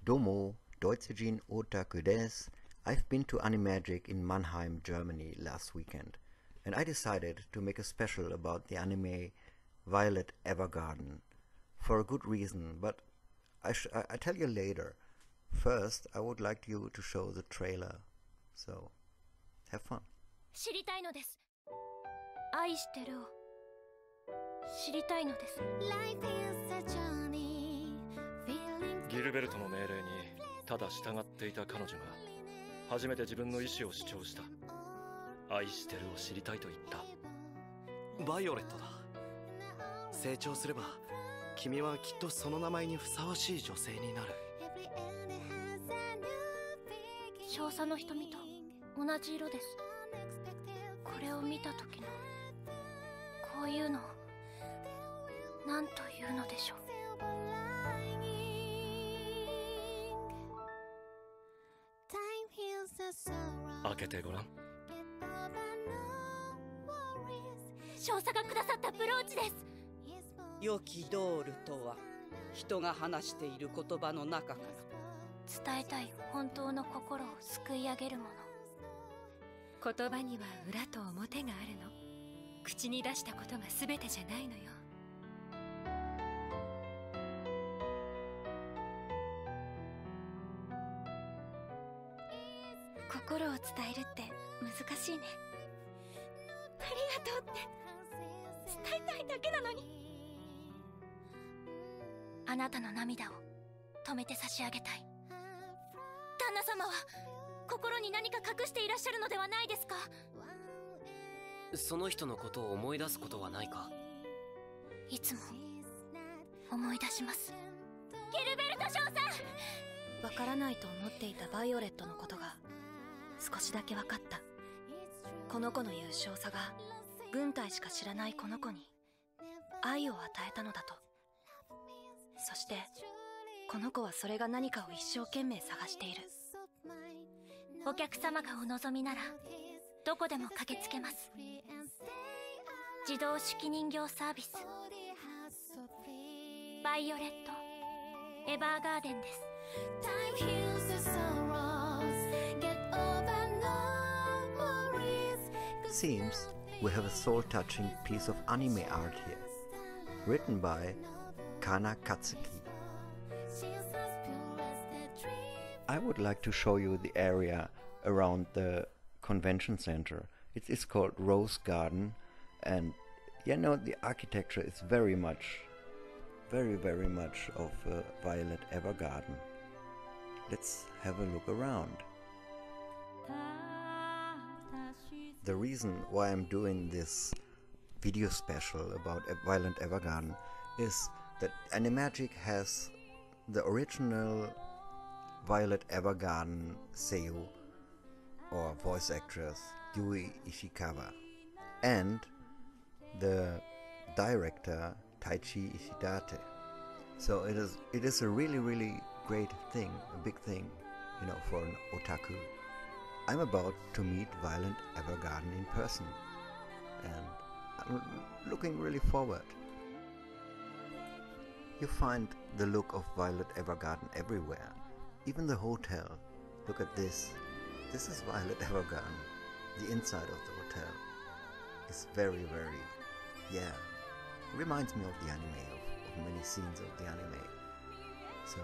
Domo, Deutschejin Otaku des. I've been to Animagic in Mannheim, Germany last weekend, and I decided to make a special about the anime Violet Evergarden for a good reason, but I tell you later. First, I would like you to show the trailer, so have fun. 知りたいのです。愛してるを知りたいのです。ギルベルトの命令にただ従っていた彼女が初めて自分の意思を主張した。愛してるを知りたいと言った。バイオレットだ。成長すれば君はきっとその名前にふさわしい女性になる。少佐の瞳と同じ色です。これを見た時のこういうのを何というのでしょう。開けてごらん。少佐がくださったブローチです。良きドールとは人が話している言葉の中から伝えたい本当の心を救い上げるもの。言葉には裏と表があるの。口に出したことが全てじゃないのよ。心を伝えるって難しいね。ありがとうって伝えたいだけなのに。あなたの涙を止めて差し上げたい。旦那様は心に何か隠していらっしゃるのではないですか？その人のことを思い出すことはないか？いつも思い出します。ギルベルト少佐！わからないと思っていたバイオレットのことが少しだけ分かった。この子の言う少佐が軍隊しか知らないこの子に愛を与えたのだと。そしてこの子はそれが何かを一生懸命探している。お客様がお望みならどこでも駆けつけます。自動手記人形サービスバイオレットエヴァーガーデンです。Seems we have a soul-touching piece of anime art here, written by Kana Katsuki. I would like to show you the area around the convention center. It is called Rose Garden, and you know, the architecture is very much of Violet Evergarden. Let's have a look around. The reason why I'm doing this video special about Violet Evergarden is that Animagic has the original Violet Evergarden seiyuu or voice actress Yui Ishikawa and the director Taichi Ishidate. So it is a really great thing, a big thing, you know, for an otaku. I'm about to meet Violet Evergarden in person, and I'm looking really forward. You find the look of Violet Evergarden everywhere, even the hotel. Look at this. This is Violet Evergarden. The inside of the hotel is very, yeah, reminds me of the anime, of many scenes of the anime. So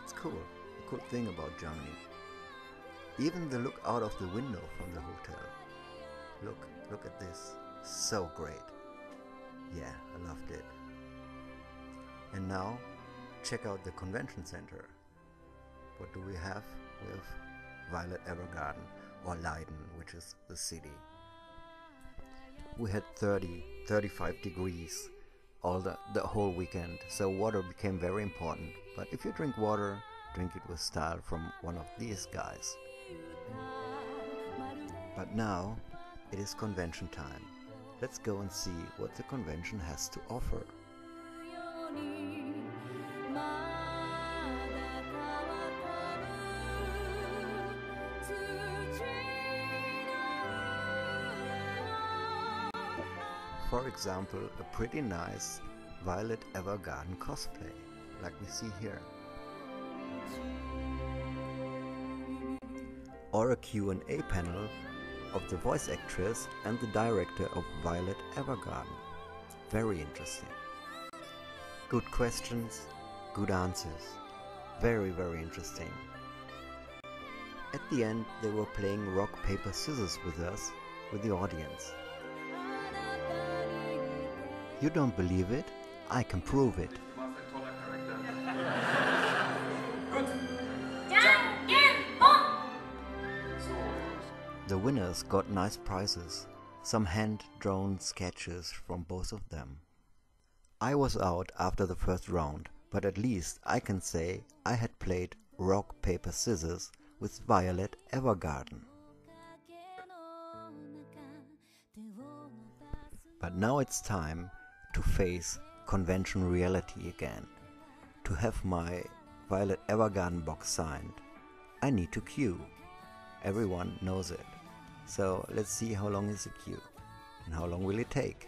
it's cool. A cool thing about Germany. Even the look out of the window from the hotel. Look at this. So great. Yeah, I loved it. And now, check out the convention center. What do we have? We have Violet Evergarden, or Leiden, which is the city. We had 35 degrees the whole weekend, so water became very important. But if you drink water, drink it with style from one of these guys. But now, it is convention time. Let's go and see what the convention has to offer. For example, a pretty nice Violet Evergarden cosplay, like we see here. Or a Q&A panel of the voice actress and the director of Violet Evergarden. Very interesting. Good questions, good answers. Very, very interesting. At the end, they were playing rock, paper, scissors with us, with the audience. You don't believe it? I can prove it. The winners got nice prizes, some hand-drawn sketches from both of them. I was out after the first round, but at least I can say I had played rock, paper, scissors with Violet Evergarden. But now it's time to face convention reality again. To have my Violet Evergarden box signed, I need to queue. Everyone knows it. So let's see how long is the queue and how long will it take.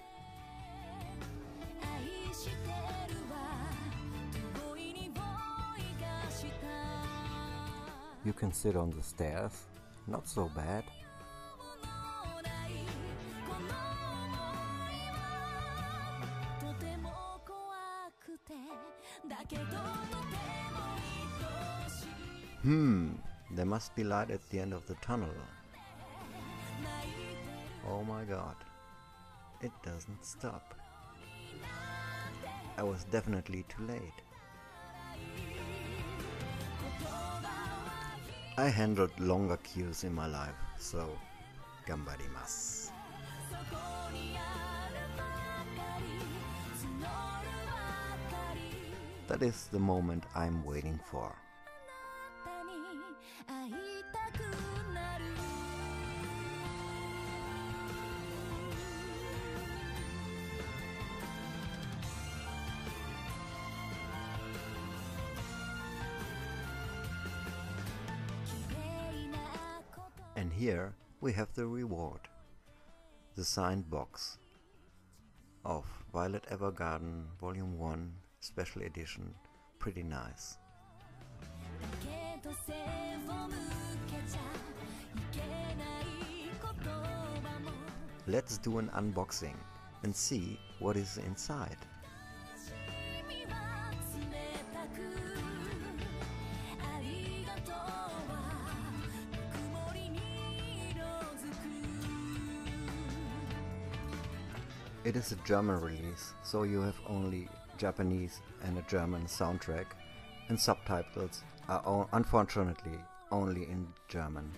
You can sit on the stairs, not so bad. There must be light at the end of the tunnel. Oh my god, it doesn't stop. I was definitely too late. I handled longer queues in my life, so gambarimasu. That is the moment I'm waiting for. And here we have the reward, the signed box of Violet Evergarden Volume 1 Special Edition. Pretty nice. Let's do an unboxing and see what is inside. It is a German release, so you have only Japanese and a German soundtrack, and subtitles are unfortunately only in German.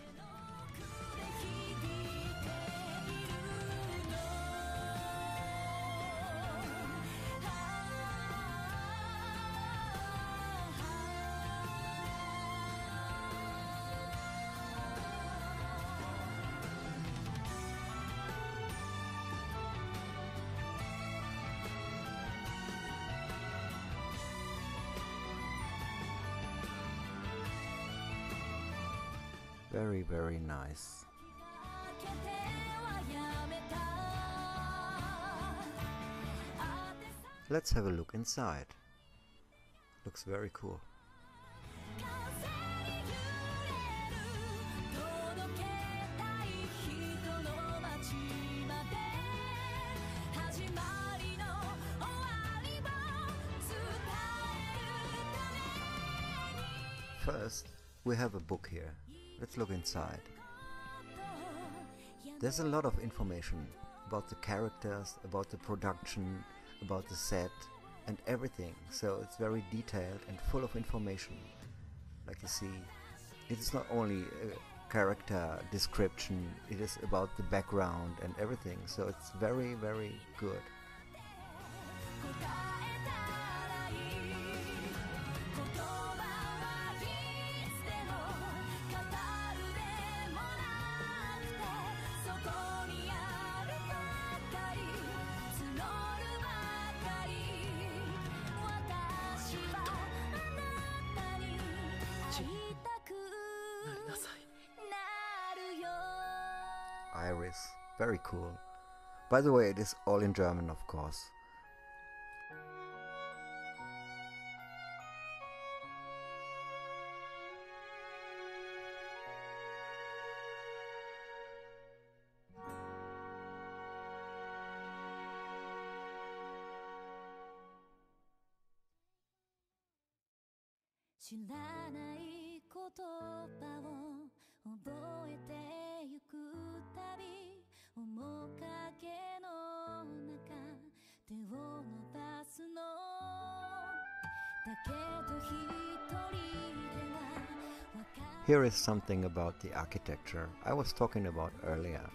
Very, very nice. Let's have a look inside. Looks very cool. First, we have a book here. Let's look inside. There's a lot of information about the characters, about the production, about the set and everything. So it's very detailed and full of information. Like you see, it is not only a character description, it is about the background and everything. So it's very, very good. Iris, very cool. By the way, it is all in German, of course. 知らない言葉を覚えてゆくたび面影の中手を伸ばすのだけど一人ではわか Here is something about the architecture I was talking about earlier.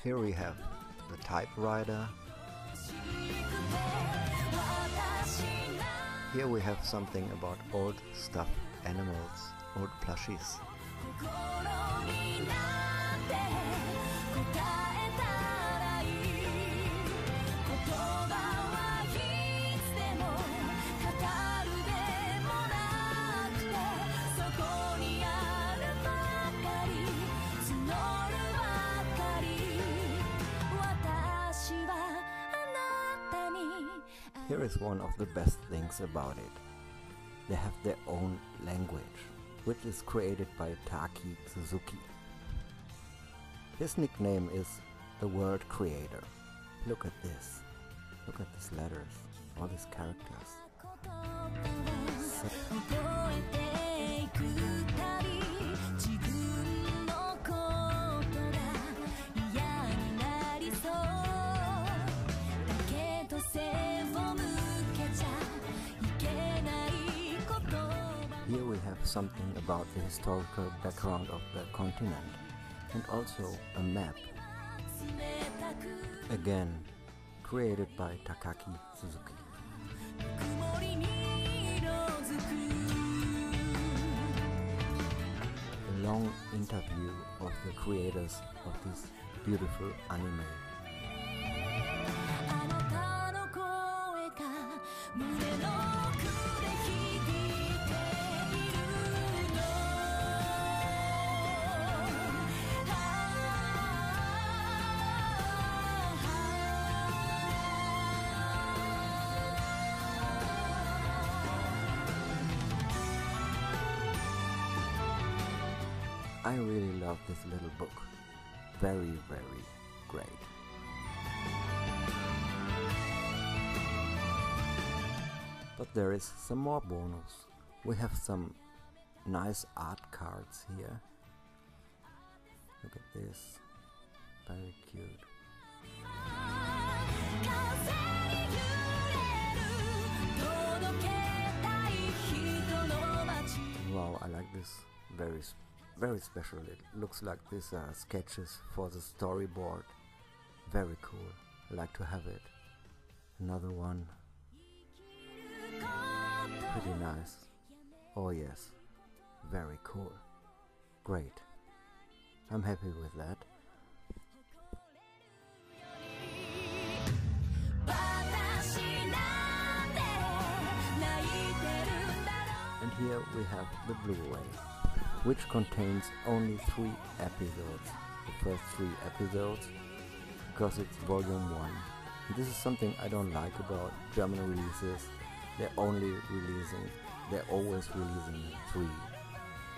Here we have the typewriter. Here we have something about old stuffed animals, old plushies. Here is one of the best things about it. They have their own language, which is created by Taki Suzuki. His nickname is the World Creator. Look at this. Look at these letters, all these characters. Here we have something about the historical background of the continent and also a map. Again, created by Takaki Suzuki. A long interview of the creators of this beautiful anime. I really love this little book. Very, very great. But there is some more bonus. We have some nice art cards here. Look at this. Very cute. Wow, I like this. Very special. It looks like these are sketches for the storyboard. Very cool. I like to have it. Another one. Pretty nice. Oh yes. Very cool. Great. I'm happy with that. And here we have the Blu-ray, which contains only 3 episodes. The first 3 episodes, because it's volume 1. And this is something I don't like about German releases. They're always releasing 3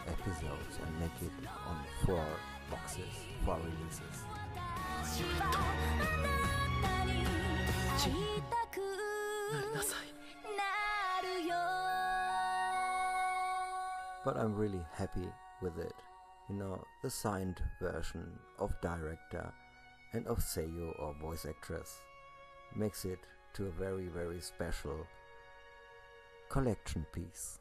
episodes and make it on 4 boxes, 4 releases. But I'm really happy with it. You know, the signed version of director and of seiyuu or voice actress makes it to a very, very special collection piece.